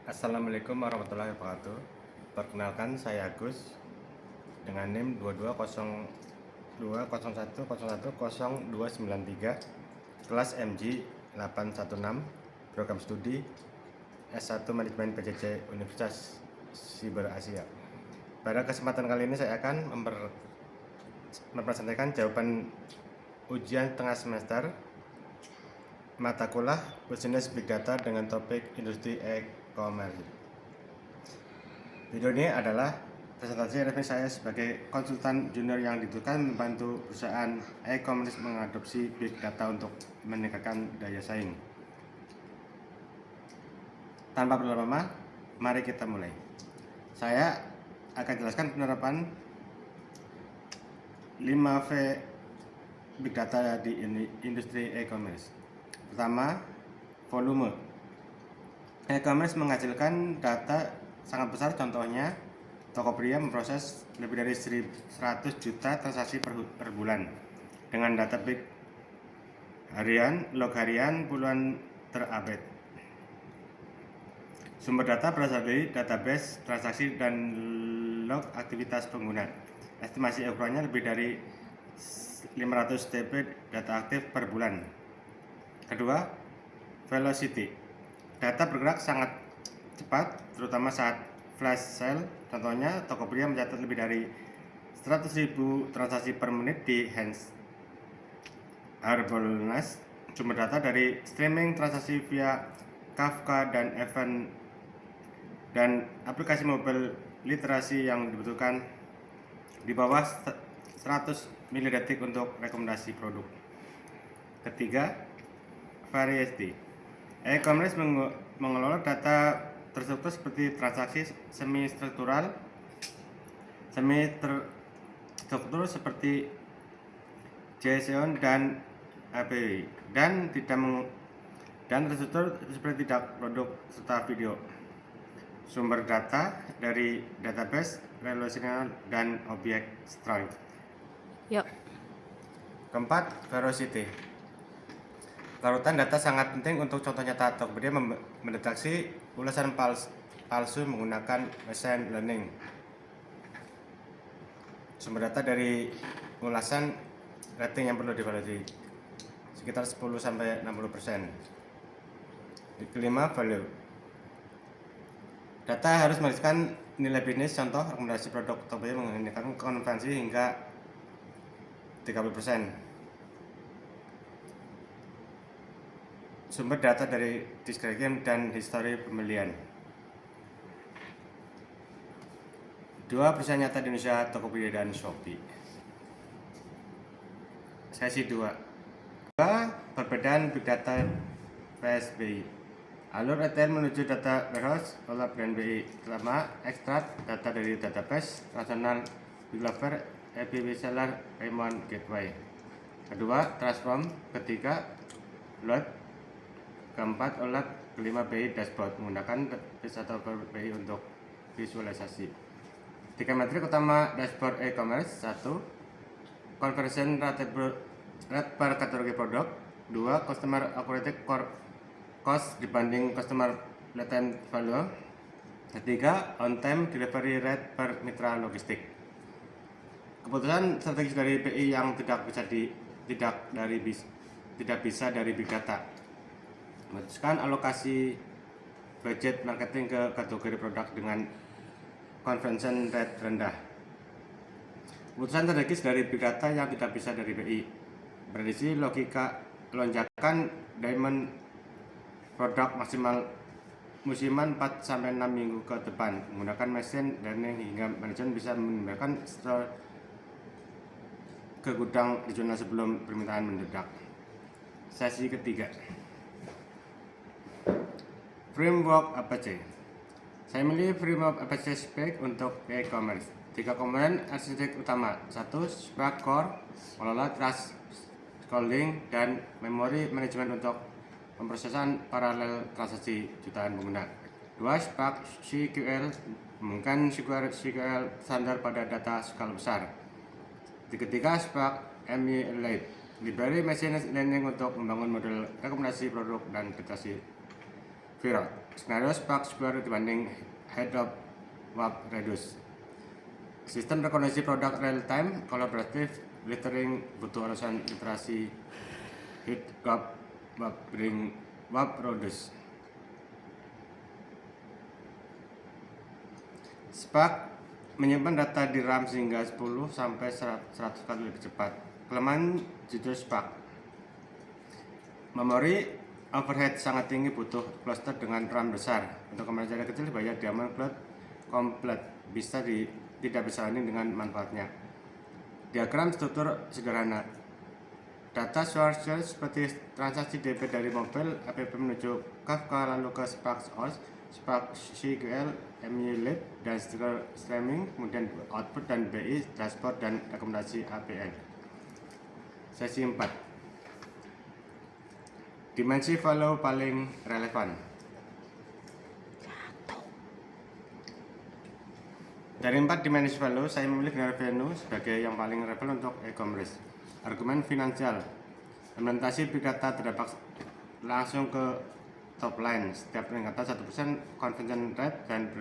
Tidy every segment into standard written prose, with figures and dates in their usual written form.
Assalamualaikum warahmatullahi wabarakatuh. Perkenalkan, saya Agus dengan NIM 220201010293, kelas MG 816, program studi S1 Manajemen PJJ Universitas Siber Asia. Pada kesempatan kali ini saya akan mempresentasikan jawaban ujian tengah semester mata kuliah Business Big Data dengan topik Industri E-commerce. Video ini adalah presentasi resmi saya sebagai konsultan junior yang dibutuhkan membantu perusahaan e-commerce mengadopsi Big Data untuk meningkatkan daya saing. Tanpa berlama-lama, mari kita mulai. Saya akan jelaskan penerapan 5V Big Data di industri e-commerce. Pertama, volume. E-commerce menghasilkan data sangat besar, contohnya Tokopedia memproses lebih dari 100 juta transaksi per bulan dengan data big harian, log harian puluhan terupdate. Sumber data berasal dari database transaksi dan log aktivitas pengguna. Estimasi ukurannya lebih dari 500 TB data aktif per bulan. Kedua, velocity. Data bergerak sangat cepat, terutama saat flash sale. Contohnya, Tokopedia mencatat lebih dari 100.000 transaksi per menit di Harbolnas. Sumber data dari streaming transaksi via Kafka dan event dan aplikasi mobile literasi yang dibutuhkan di bawah 100 milidetik untuk rekomendasi produk. Ketiga, variety. E-commerce mengelola data terstruktur seperti transaksi semi-struktur seperti JSON dan API, dan terstruktur seperti tidak produk serta video. Sumber data dari database relational dan objek string. Keempat, veracity. Larutan data sangat penting untuk contoh nyata. Tokopedia mendeteksi ulasan palsu menggunakan machine learning. Sumber data dari ulasan rating yang perlu divalidasi sekitar 10-60%. Kelima, value. Data harus menghasilkan nilai bisnis, contoh rekomendasi produk Tokopedia menggunakan konversi hingga 30%. Sumber data dari description dan histori pembelian. Dua perusahaan nyata di Indonesia, Tokopedia dan Shopee. Sesi 2. Perbedaan Big Data vs BI. Alur ETL menuju data warehouse oleh brand BI. Pertama, ekstrak data dari database rasional Big Lover, API Seller, Raymond Gateway. Kedua, transform. Ketiga, load. Keempat, olah. Kelima, BI dashboard menggunakan database atau BI untuk visualisasi. 3 metrik utama dashboard e-commerce. 1. Conversion rate per kategori produk. 2. Customer acquisition cost dibanding customer lifetime value. 3. On time delivery rate per mitra logistik. Keputusan strategis dari BI yang tidak bisa dari Big Data. Memutuskan alokasi budget marketing ke kategori produk dengan conversion rate rendah. Keputusan strategis dari Big Data yang tidak bisa dari BI. Prediksi logika lonjakan demand produk maksimal musiman 4-6 minggu ke depan. Menggunakan machine learning hingga manajemen bisa menambahkan store ke gudang regional sebelum permintaan mendadak. Sesi ketiga. Framework Apache. Saya memilih framework Apache Spark untuk e-commerce. 3 komponen arsitektur utama. 1. Spark Core, mengelola trust scrolling dan memory management untuk pemrosesan paralel transaksi jutaan pengguna. 2. Spark SQL, memungkinkan SQL standar pada data skala besar. Ketiga, Spark Emulate, library machine learning untuk membangun model rekomendasi produk dan prestasi viral. Skenario Spark Square dibanding Head of Warp Radius. Sistem rekognisi produk real time kolaboratif littering butuh urusan literasi Head of Warp Radius. Spark menyimpan data di RAM sehingga 10 sampai 100 kali lebih cepat. Kelemahan judul Spark. Memori overhead sangat tinggi, butuh cluster dengan RAM besar. Untuk komersial kecil bayar Diamond Cloud komplit tidak bisa ini dengan manfaatnya. Diagram struktur sederhana. Data source seperti transaksi DP dari mobil, app menuju Kafka lalu ke Spark OS, Spark SQL, Emulate dan streaming, kemudian output dan BI, dashboard dan rekomendasi API. Sesi 4. Dimensi value paling relevan. Dari 4 dimensi value, saya memilih revenue sebagai yang paling relevan untuk e-commerce. Argumen finansial. Implementasi big data terdapat langsung ke top line. Setiap peningkatan 1% conversion rate dan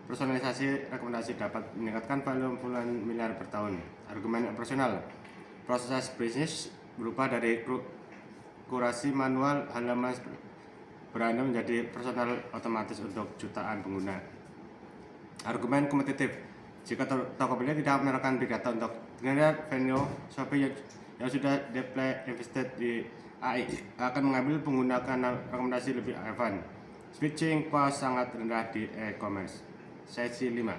personalisasi rekomendasi dapat meningkatkan volume puluhan miliar per tahun. Argumen operasional. Proses bisnis berubah dari kurasi manual halaman beranda menjadi personal otomatis untuk jutaan pengguna. Argumen kompetitif. Jika Tokopedia tidak menerapkan big data untuk generate revenue, Shopee yang sudah deploy invested di AI akan mengambil pengguna karena rekomendasi lebih relevan. Switching cost sangat rendah di e-commerce. Sesi 5.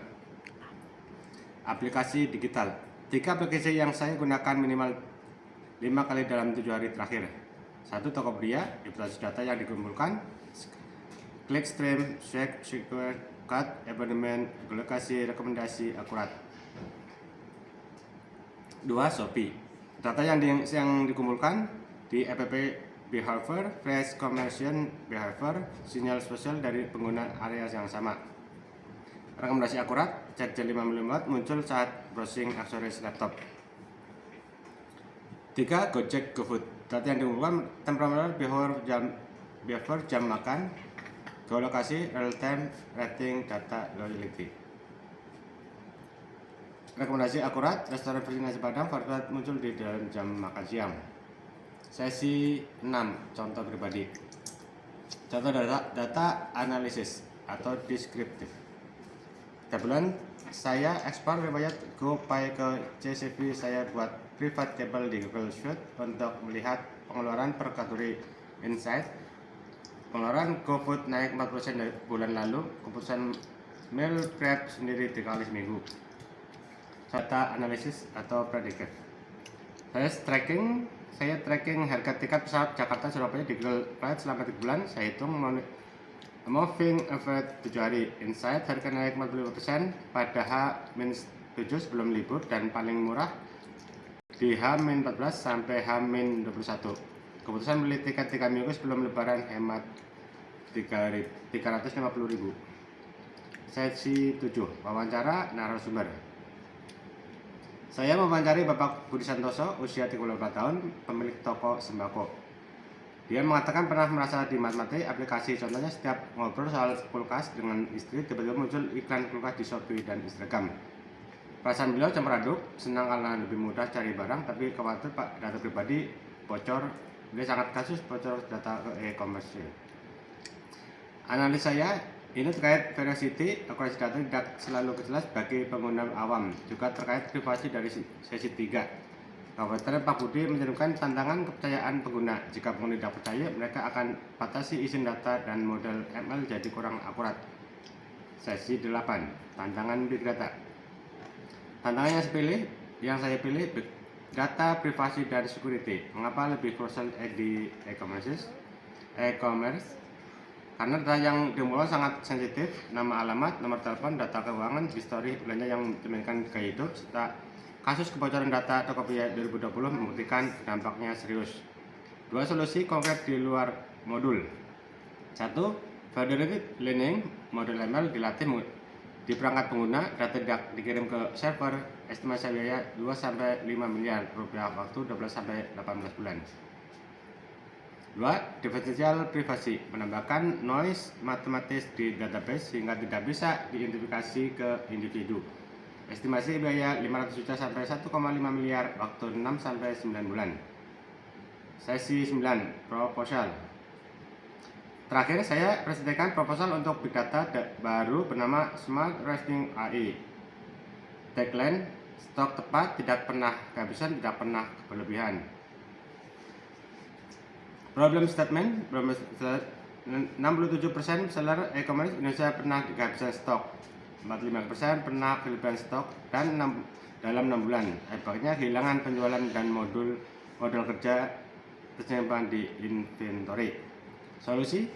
Aplikasi digital. 3 aplikasi yang saya gunakan minimal 5 kali dalam 7 hari terakhir. 1. Tokopedia, implementasi data yang dikumpulkan, Clickstream, Secure, Cut, Abandonment, lokasi rekomendasi akurat. 2. Shopee, data yang dikumpulkan di app behavior, flash conversion behavior, sinyal spesial dari pengguna area yang sama. Rekomendasi akurat, cek 5 mm muncul saat browsing aksesoris laptop. 3. Gojek, GoFood, data yang dikumpulkan temporal behavior jam makan, geolokasi, real time, rating, data loyalty. Rekomendasi akurat, restoran versi nasi padang favorit muncul di dalam jam makan siang. Sesi 6. Contoh pribadi. Contoh data analisis atau deskriptif. Bulan saya ekspor riwayat GoPay ke CCP. Saya buat private table di Google Sheet untuk melihat pengeluaran per kategori insight. Pengeluaran GoFood naik 4% dari bulan lalu. Keputusan meal prep sendiri 3 kali seminggu. Data analisis atau predictive. Saya tracking harga tiket pesawat Jakarta Surabaya di Google Flight selama 3 bulan. Saya hitung moving average 7 hari. Insight harga naik 45% pada H-7 sebelum libur dan paling murah di H-14 sampai H-21. Keputusan beli tiket 3 minggu sebelum lebaran hemat 350.000. Sesi 7. Wawancara narasumber. Saya mewawancari Bapak Budi Santoso, usia 34 tahun, pemilik toko sembako. Dia mengatakan pernah merasa dimati aplikasi. Contohnya setiap ngobrol soal kulkas dengan istri, tiba-tiba muncul iklan kulkas di Shopee dan Instagram. Perasaan beliau campur aduk, senang karena lebih mudah cari barang, tapi khawatir data pribadi bocor. Dia sangat kasus bocor data ke e-commerce. Analis saya ini terkait veracity, akurasi data tidak selalu jelas bagi pengguna awam, juga terkait privasi dari sesi 3. Kabupaten Pak Budi mencantumkan tantangan kepercayaan pengguna. Jika pengguna tidak percaya, mereka akan batasi izin data dan model ML jadi kurang akurat. Sesi 8. Tantangan big data. Tantangan yang saya pilih big data, privasi, dan security. Mengapa lebih crucial di e-commerce? Karena data yang dimulai sangat sensitif, nama alamat, nomor telepon, data keuangan, history belanja yang dimainkan gaya hidup, serta kasus kebocoran data Tokopedia 2020 membuktikan dampaknya serius. 2 solusi konkret di luar modul. 1. Federated Learning, modul ML dilatih di perangkat pengguna, data tidak dikirim ke server, estimasi biaya 2-5 miliar rupiah, waktu 12-18 bulan. 2. Diferensial privasi, menambahkan noise matematis di database sehingga tidak bisa diidentifikasi ke individu. Estimasi biaya 500 juta sampai 1,5 miliar, waktu 6 sampai 9 bulan. Sesi 9, proposal. Terakhir, saya presentasikan proposal untuk big data baru bernama Smart Ranking AI. Tagline, stok tepat, tidak pernah kehabisan, tidak pernah berlebihan. Problem statement, 67% seller e-commerce Indonesia pernah kehabisan stok, 45% pernah kelebihan stok, dan dalam 6 bulan. Akibatnya kehilangan penjualan dan modal kerja tersimpan di inventory. Solusi,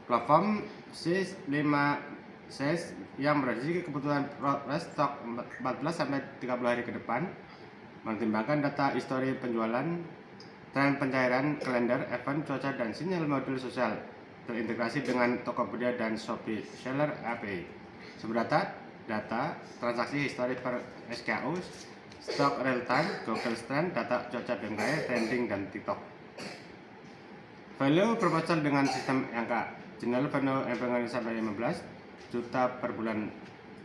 platform C5 SES yang berdasarkan kebutuhan stok 14-30 hari ke depan, mempertimbangkan data histori penjualan, tren pencairan, kalender, event, cuaca, dan sinyal modul sosial, terintegrasi dengan Tokopedia dan Shopee Seller API. Sumber data, transaksi histori per SKU, stok real time, Google Trend, data cuaca BMKG, trending, dan TikTok. Value proposal dengan sistem angka, general value yang sampai 15 juta per bulan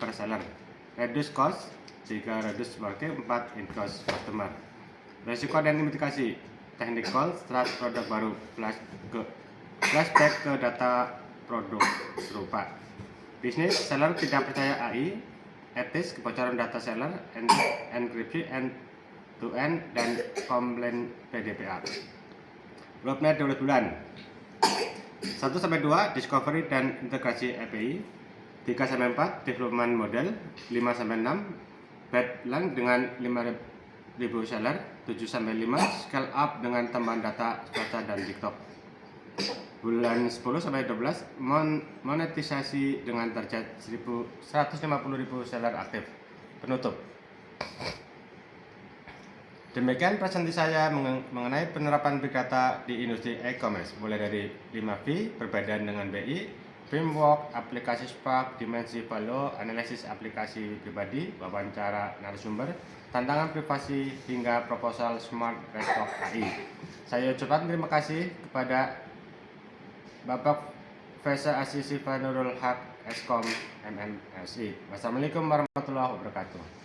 per seller. Reduce cost, 3 reduce market, 4 increase customer. Resiko dan mitigasi, technical, strat produk baru, flashback ke data produk serupa. Bisnis, seller tidak percaya AI, etis, kebocoran data seller, enkripsi, end-to-end, dan komplain PDPA. Roadmap 12 bulan. 1-2, discovery dan integrasi API. 3-4, development model. 5-6, baseline dengan 5.000 seller. 7-5, scale up dengan tambahan data, cuaca, dan TikTok. Bulan 10-12, monetisasi dengan target 150.000 seller aktif. Penutup. Demikian presentasi saya mengenai penerapan big data di industri e-commerce, mulai dari 5V, perbedaan dengan BI, framework, aplikasi Spark, dimensi value, analisis aplikasi pribadi, wawancara narasumber, tantangan privasi, hingga proposal Smart Ranking AI. Saya ucapkan terima kasih kepada Bapak Faisal Asisi Nurul Haq, Eskom MMSI. Wassalamualaikum warahmatullahi wabarakatuh.